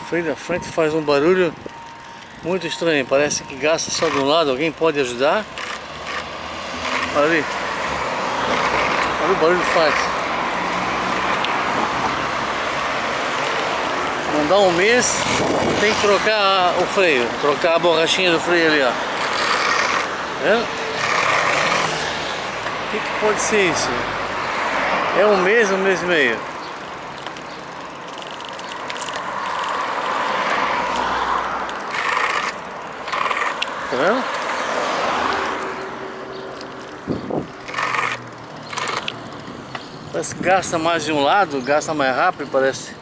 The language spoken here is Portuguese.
freio da frente faz um barulho muito estranho, parece que gasta só de um lado. Alguém pode ajudar? Olha ali, olha o barulho que faz. Não dá um mês, tem que trocar o freio, trocar a borrachinha do freio ali, ó. É? O que pode ser isso? É um mês e meio. Tá vendo? Parece que gasta mais de um lado, gasta mais rápido, parece.